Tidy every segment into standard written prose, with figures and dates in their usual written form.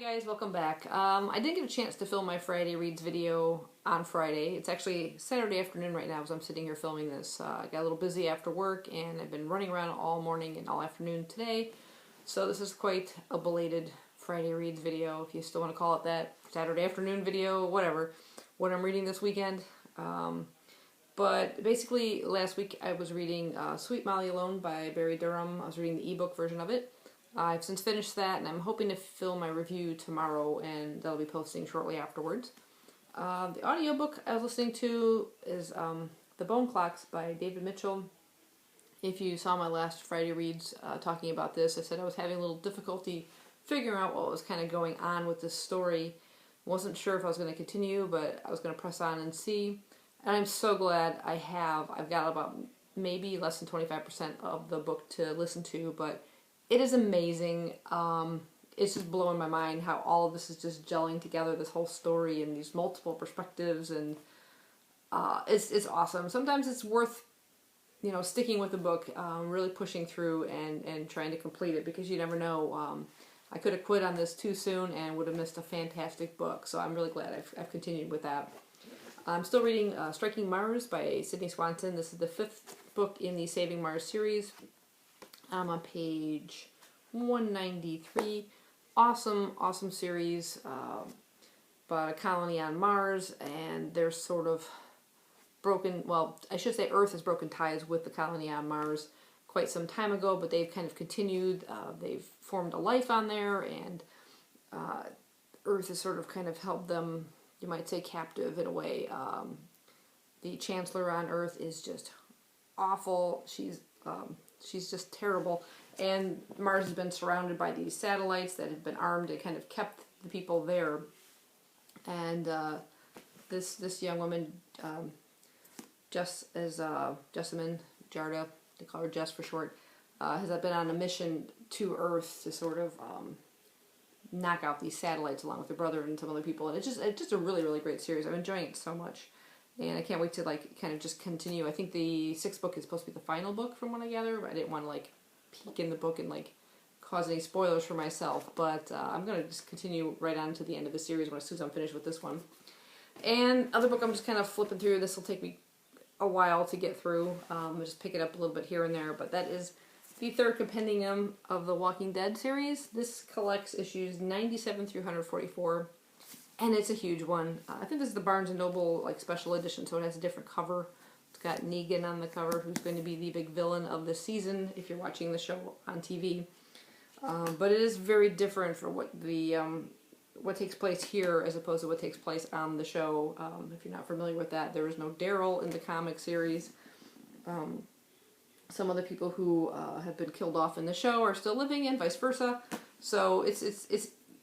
guys, welcome back. I didn't get a chance to film my Friday Reads video on Friday. It's actually Saturday afternoon right now as I'm sitting here filming this. I got a little busy after work and I've been running around all morning and all afternoon today. So this is quite a belated Friday Reads video, if you still want to call it that. Saturday afternoon video, whatever. What I'm reading this weekend. But basically last week I was reading Sweet Molly Alone by Barry Durham. I was reading the ebook version of it. I've since finished that, and I'm hoping to film my review tomorrow, and that'll be posting shortly afterwards. The audiobook I was listening to is The Bone Clocks by David Mitchell. If you saw my last Friday Reads talking about this, I said I was having a little difficulty figuring out what was kind of going on with this story. Wasn't sure if I was going to continue, but I was going to press on and see. And I'm so glad I have. I've got about maybe less than 25% of the book to listen to, but it is amazing. It's just blowing my mind how all of this is just gelling together, this whole story and these multiple perspectives, and it's awesome. Sometimes it's worth, sticking with the book, really pushing through and trying to complete it, because you never know. I could have quit on this too soon and would have missed a fantastic book, so I'm really glad I've continued with that. I'm still reading Striking Mars by Sydney Swanson. This is the 5th book in the Saving Mars series. I'm on page 193. Awesome series about a colony on Mars, and they're sort of broken, well, I should say Earth has broken ties with the colony on Mars quite some time ago, but they've kind of continued. They've formed a life on there, and Earth has sort of kind of held them, you might say, captive in a way. The Chancellor on Earth is just awful. She's just terrible, and Mars has been surrounded by these satellites that have been armed and kind of kept the people there. And this young woman, Jessamine Jarda, they call her Jess for short, has been on a mission to Earth to sort of knock out these satellites along with her brother and some other people. And it's just a really great series. I'm enjoying it so much. And I can't wait to kind of just continue. I think the 6th book is supposed to be the final book from what I gather, but I didn't want to peek in the book and cause any spoilers for myself. But I'm going to just continue right on to the end of the series as soon as I'm finished with this one. And other book I'm just kind of flipping through. This will take me a while to get through. I'll just pick it up a little bit here and there, but that is the 3rd compendium of the Walking Dead series. This collects issues 97 through 144. And it's a huge one. I think this is the Barnes & Noble special edition, so it has a different cover. It's got Negan on the cover, who's going to be the big villain of this season if you're watching the show on TV. But it is very different for what takes place here as opposed to what takes place on the show. If you're not familiar with that, there is no Daryl in the comic series. Some other people who have been killed off in the show are still living, and vice versa. So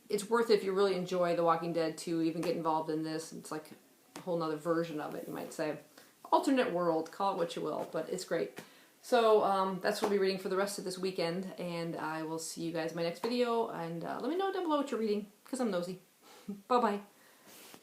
it's worth it if you really enjoy The Walking Dead to even get involved in this. It's like a whole nother version of it, you might say. Alternate world, call it what you will, but it's great. So that's what I'll be reading for the rest of this weekend, and I will see you guys in my next video, and let me know down below what you're reading, because I'm nosy. Bye-bye.